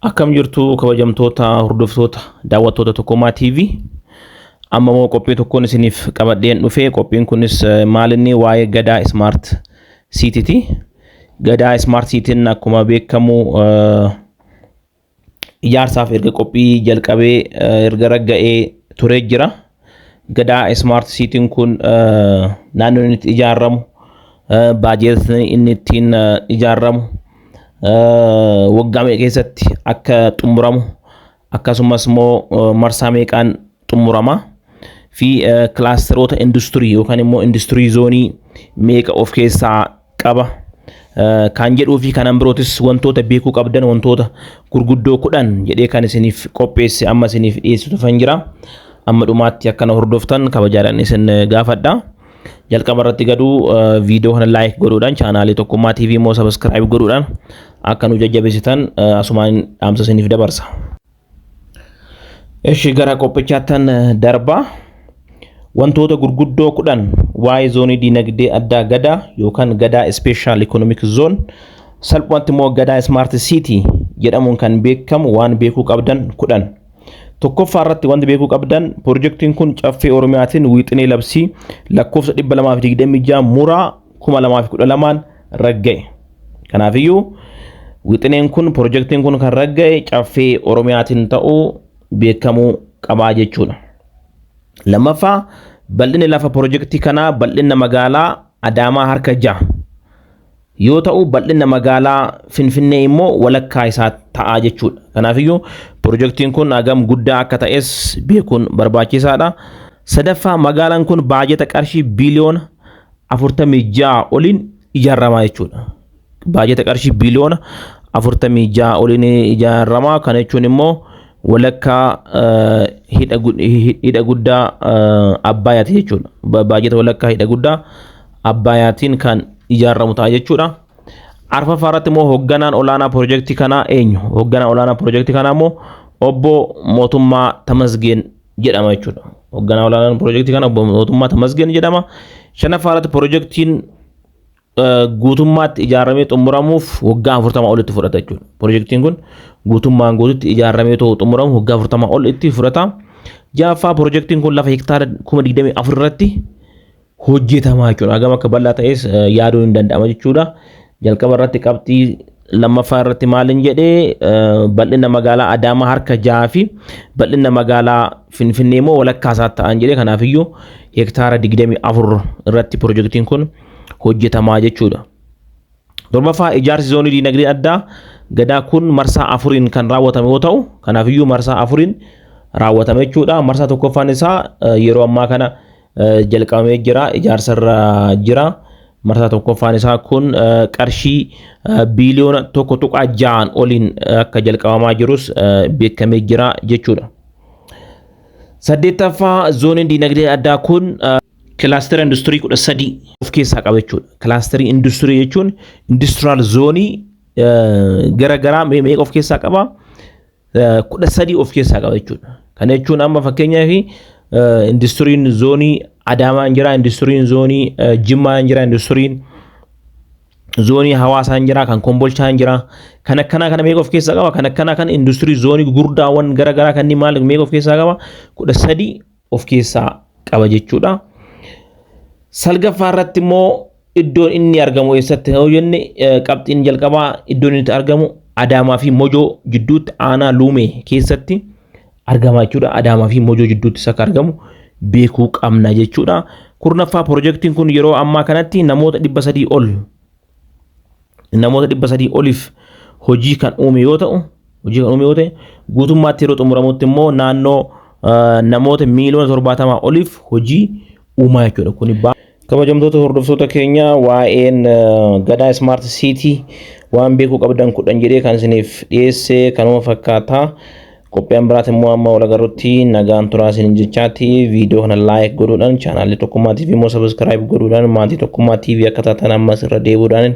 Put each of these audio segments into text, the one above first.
Akkam jirtu kabajamtoota hordoftoota daawwattoota Tokkummaa TV. Amma moo qophii tokkoon isiniif qabadheen dhufee qophiin kunis maal inni waa'ee Gadaa Smart City ti. Gadaa Smart City akkuma beekamu ijaarsaaf erga qophii jalqabee erga ragga'ee turee jira. Gadaa Smart City kun naannoo inni ijaaramu baajeetni inni ittiin ijaaramu waggaa meeqa keessatti akka xumuramu akkasumas immoo marsaa meeqaan xumurama fi kilaasteroota industirii yookaan immoo industirii zoonii meeqa of keessaa qaba kan jedhuu fi kanan birootis wantoota beekuu qabdan wantoota gurguddoo 10 jedhee kan isiniif qopheesse amma isiniif dhiyeessitu fan jira. Amma dhumaatti akkana hordoftan kabajaadhaan isin gaafadha. Jalqaba irratti gaduu viidiyoo kana like godhuudhaan chaanaalii Tokkummaa TV immoo subscribe godhuudhaan akka nu jajjabeessitan asumaan dhaamsa isiniif dabarsa. Eshi gara qophichaattan darba wantoota gurguddoo 10 waa'ee zoonii dinagdee addaa Gadaa yookaan Gadaa Special Economic Zone salphumatti immoo Gadaa Smart City jedhamuun kan beekamu waan beekuu qabdan 10. Tokkoffaa irratti wanti beekuu qabdan piroojeektiin kun caffee Oromiyaatiin wiixinee labsii lakkoofsa 226 muraa 2012 ragga'e. Kanaafiyyuu wiixineen kun piroojeektiin kun kan ragga'e caffee Oromiyaatiin ta'uu beekamuu qabaa jechuudha. Lammaffaa bal'inni lafa piroojeektii kanaa bal'ina magaalaa Adaamaa harka 6 yoo ta'u bal'ina magaalaa Finfinnee immoo walakkaa isaa ta'a jechuudha. Kanaafiyyuu piroojeektiin kun hagam guddaa akka ta'es beekuun barbaachisaadha. Sadaffaa magaalaan kun baajeta qarshii biliyoona 46 oliin ijaaramaa jechuudha. Baajeta qarshii biliyoona 46 oliin ijaaramaa kana jechuun immoo walakkaa hidha guddaa Abbayyaati jechuudha. Baajeta walakkaa hidha guddaa Abbayyaatiin kan ijaaramu ta'a jechuudha. Arfaffaa irratti immoo hoogganaan olaanaa piroojeektii kanaa eenyu? Hoogganaan olaanaa piroojeektii kanaa immoo obbo Mootummaa Tamasgeen jedhama jechuudha. Hoogganaan olaanaa piroojeektii kanaa obbo Mootummaa Tamasgeen jedhama. Shanaffaa irratti piroojeektiin guutummaatti ijaaramee xumuramuuf waggaa 40 olitti fudhata jechuudha. Piroojeektiin kun guutummaan guututti ijaaramee xumuramu waggaa 40 ol itti fudhata. Ja'affaa piroojeektiin kun lafa hektaara 24,000 irratti hojjetamaa jechuudha. Hagam akka bal'aa ta'es yaaduun hin danda'ama jechuudha. Jalqaba irratti qabxii lammaffaa irratti maalin jedhee bal'ina magaalaa Adaamaa harka 6 fi bal'ina magaalaa Finfinnee immoo walakkaa isaa ta'an jedhee kanaafiyyuu hektaara 24 irratti piroojeektiin kun hojjetamaa jechuudha. Torbaffaa ijaarsi zoonii dinagdee addaa Gadaa kun marsaa 4 kan raawwatame yoo ta'u kanaafiyyuu marsaa 4 raawwatame jechuudha. Marsaa tokkoffaan isaa yeroo ammaa kana jalqabamee jira, ijaarsa irra jira. Marsaa tokkoffaan isaa kun qarshii biliyoona 1.6 oliin akka jalqabamaa jirus beekamee jira jechuudha. Saddeettaffaa zooniin dinagdee addaa kun kilaastera industirii 13 of keessaa qaba jechuudha. Kilaasterii industirii jechuun industiraal zoonii garagaraa meeqa of keessaa qaba? 13 of keessaa qaba jechuudha. Kana jechuun amma fakkeenyaaf industiriin zoonii Adaamaa jira, industiriin zoonii Jimmaa jira, industiriin zoonii Hawaasaa jira, kan Kombolchaa jira. Kan akkanaa kana meeqa of keessaa qaba? Kan akkanaa kan industirii zoonii gurguddaawwan garagaraa kanneen maal meeqa of keessaa qaba? 13 of keessaa qaba jechuudha. Salgaffaa irratti immoo iddoon inni argamu eessatti yoo jenne qabxiin jalqabaa iddoon inni argamu Adaamaa fi Mojoo jidduutti aanaa Luumee keessatti argama jechuudha. Adaamaa fi Mojoo jidduutti akka argamu beekuu qabna jechuudha. Kurnaffaa piroojeektiin kun yeroo ammaa kanatti namoota 300 oliif hojii kan uume yoo ta'u guutummaatti yeroo xumuramutti immoo naannoo namoota miliyoona 70 oliif hojii uumaa jechuudha. Kuni kabajamtoota hordoftoota keenya waa'een Gadaa Smart City waan beekuu qabdan 10 jedhee kan isiniif dhiyeesse kanuma fakkaata. Qophiin biraati immoo amma wal agarrutti nagaan turaa isin jechaati. Viidiyoo kana like godhuudhaan chaanaalii Tokkummaa TV immoo subscribe godhuudhaan maatii Tokkummaa TV akka taatan ammas irra deebi'uudhaan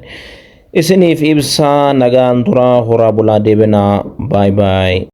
isiniif ibsa. Nagaan turaa horaa bulaa deebinaa. Bye bye.